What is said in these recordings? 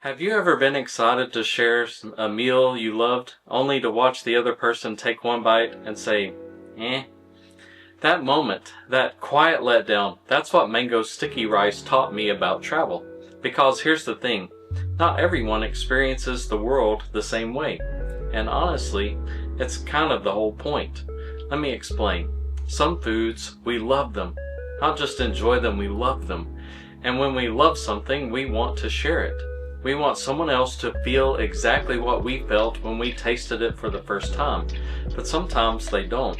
Have you ever been excited to share a meal you loved, only to watch the other person take one bite and say, eh? That moment, that quiet letdown, that's what mango sticky rice taught me about travel. Because here's the thing, not everyone experiences the world the same way. And honestly, it's kind of the whole point. Let me explain. Some foods, we love them. Not just enjoy them, we love them. And when we love something, we want to share it. We want someone else to feel exactly what we felt when we tasted it for the first time, but sometimes they don't.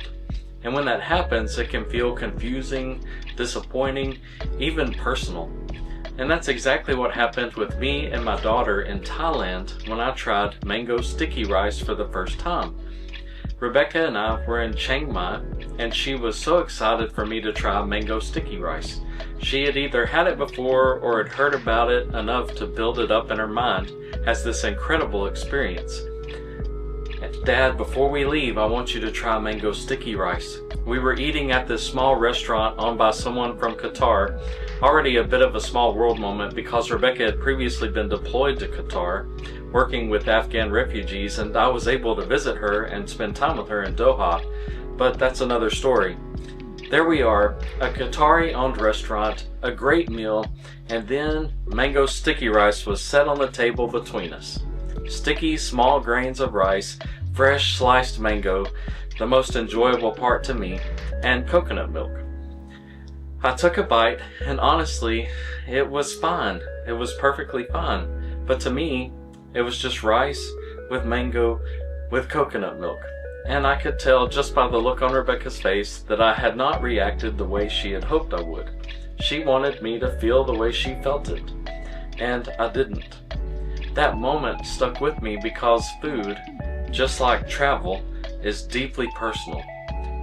And when that happens, it can feel confusing, disappointing, even personal. And that's exactly what happened with me and my daughter in Thailand when I tried mango sticky rice for the first time. Rebecca and I were in Chiang Mai, and she was so excited for me to try mango sticky rice. She had either had it before or had heard about it enough to build it up in her mind as this incredible experience. Dad, before we leave, I want you to try mango sticky rice. We were eating at this small restaurant owned by someone from Qatar, already a bit of a small world moment because Rebecca had previously been deployed to Qatar, working with Afghan refugees, and I was able to visit her and spend time with her in Doha. But that's another story. There we are, a Qatari-owned restaurant, a great meal, and then mango sticky rice was set on the table between us. Sticky, small grains of rice, fresh sliced mango, the most enjoyable part to me, and coconut milk. I took a bite, and honestly, it was fine. It was perfectly fine. But to me, it was just rice with mango with coconut milk. And I could tell just by the look on Rebecca's face that I had not reacted the way she had hoped I would. She wanted me to feel the way she felt it, and I didn't. That moment stuck with me because food, just like travel, is deeply personal.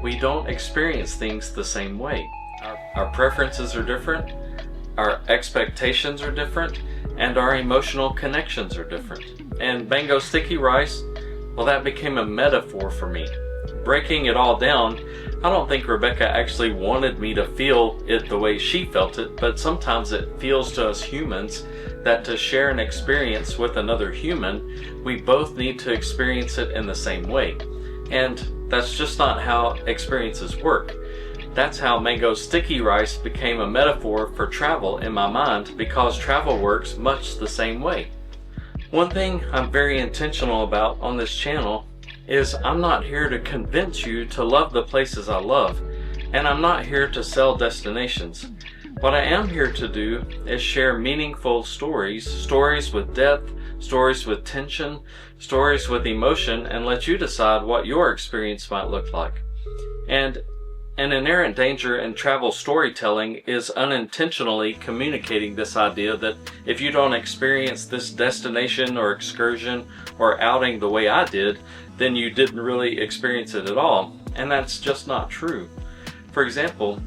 We don't experience things the same way. Our preferences are different, our expectations are different, and our emotional connections are different. And mango sticky rice, well, that became a metaphor for me. Breaking it all down, I don't think Rebecca actually wanted me to feel it the way she felt it, but sometimes it feels to us humans that to share an experience with another human, we both need to experience it in the same way. And that's just not how experiences work. That's how mango sticky rice became a metaphor for travel in my mind, because travel works much the same way. One thing I'm very intentional about on this channel is I'm not here to convince you to love the places I love, and I'm not here to sell destinations. What I am here to do is share meaningful stories with depth, stories with tension, stories with emotion, and let you decide what your experience might look like. And an inherent danger in travel storytelling is unintentionally communicating this idea that if you don't experience this destination or excursion or outing the way I did, then you didn't really experience it at all. And that's just not true. For example,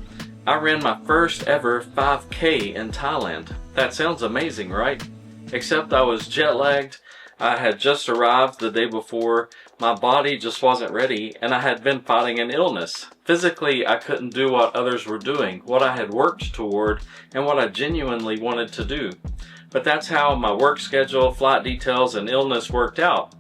I ran my first ever 5K in Thailand. That sounds amazing, right? Except I was jet lagged, I had just arrived the day before, my body just wasn't ready, and I had been fighting an illness. Physically, I couldn't do what others were doing, what I had worked toward, and what I genuinely wanted to do. But that's how my work schedule, flight details, and illness worked out.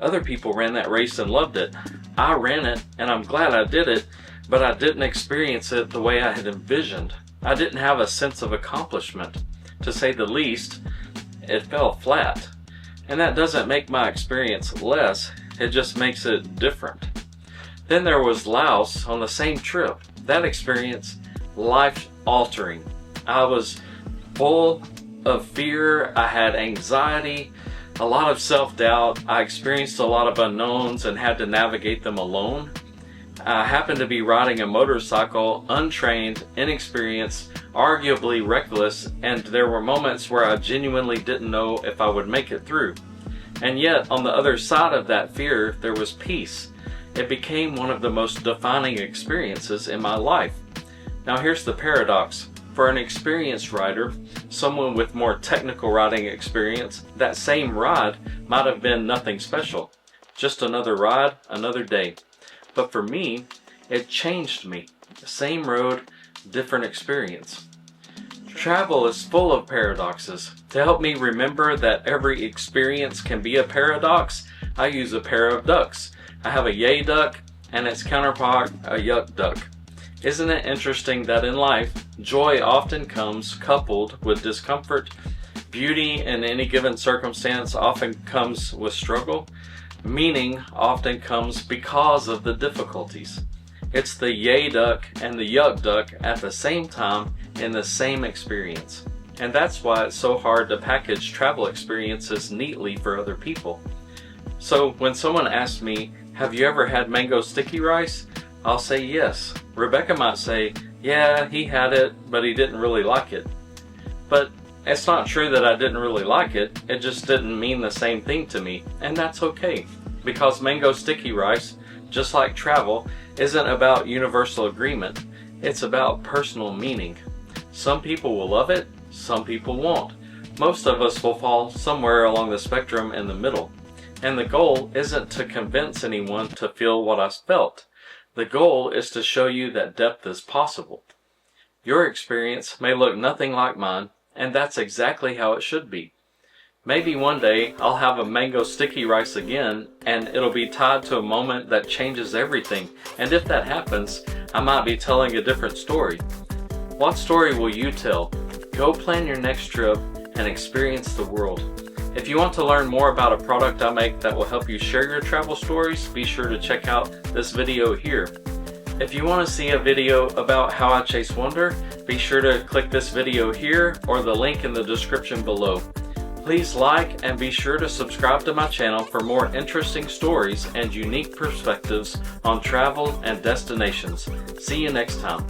Other people ran that race and loved it. I ran it, and I'm glad I did it, but I didn't experience it the way I had envisioned. I didn't have a sense of accomplishment. To say the least, it fell flat. And that doesn't make my experience less, it just makes it different. Then there was Laos on the same trip. That experience, life-altering. I was full of fear, I had anxiety, a lot of self-doubt, I experienced a lot of unknowns and had to navigate them alone. I happened to be riding a motorcycle, untrained, inexperienced, arguably reckless, and there were moments where I genuinely didn't know if I would make it through. And yet, on the other side of that fear, there was peace. It became one of the most defining experiences in my life. Now here's the paradox. For an experienced rider, someone with more technical riding experience, that same ride might have been nothing special. Just another ride, another day. But for me, it changed me. Same road, different experience. Travel is full of paradoxes. To help me remember that every experience can be a paradox, I use a pair of ducks. I have a yay duck and its counterpart, a yuck duck. Isn't it interesting that in life, joy often comes coupled with discomfort? Beauty in any given circumstance often comes with struggle. Meaning often comes because of the difficulties. It's the yay duck and the yuck duck at the same time in the same experience. And that's why it's so hard to package travel experiences neatly for other people. So when someone asks me, have you ever had mango sticky rice? I'll say yes. Rebecca might say, yeah, he had it, but he didn't really like it. But it's not true that I didn't really like it, it just didn't mean the same thing to me, and that's okay. Because mango sticky rice, just like travel, isn't about universal agreement, it's about personal meaning. Some people will love it, some people won't. Most of us will fall somewhere along the spectrum in the middle. And the goal isn't to convince anyone to feel what I felt. The goal is to show you that depth is possible. Your experience may look nothing like mine, and that's exactly how it should be. Maybe one day I'll have a mango sticky rice again, and it'll be tied to a moment that changes everything. And if that happens, I might be telling a different story. What story will you tell? Go plan your next trip and experience the world. If you want to learn more about a product I make that will help you share your travel stories, be sure to check out this video here. If you want to see a video about how I chase wonder, be sure to click this video here or the link in the description below. Please like and be sure to subscribe to my channel for more interesting stories and unique perspectives on travel and destinations. See you next time.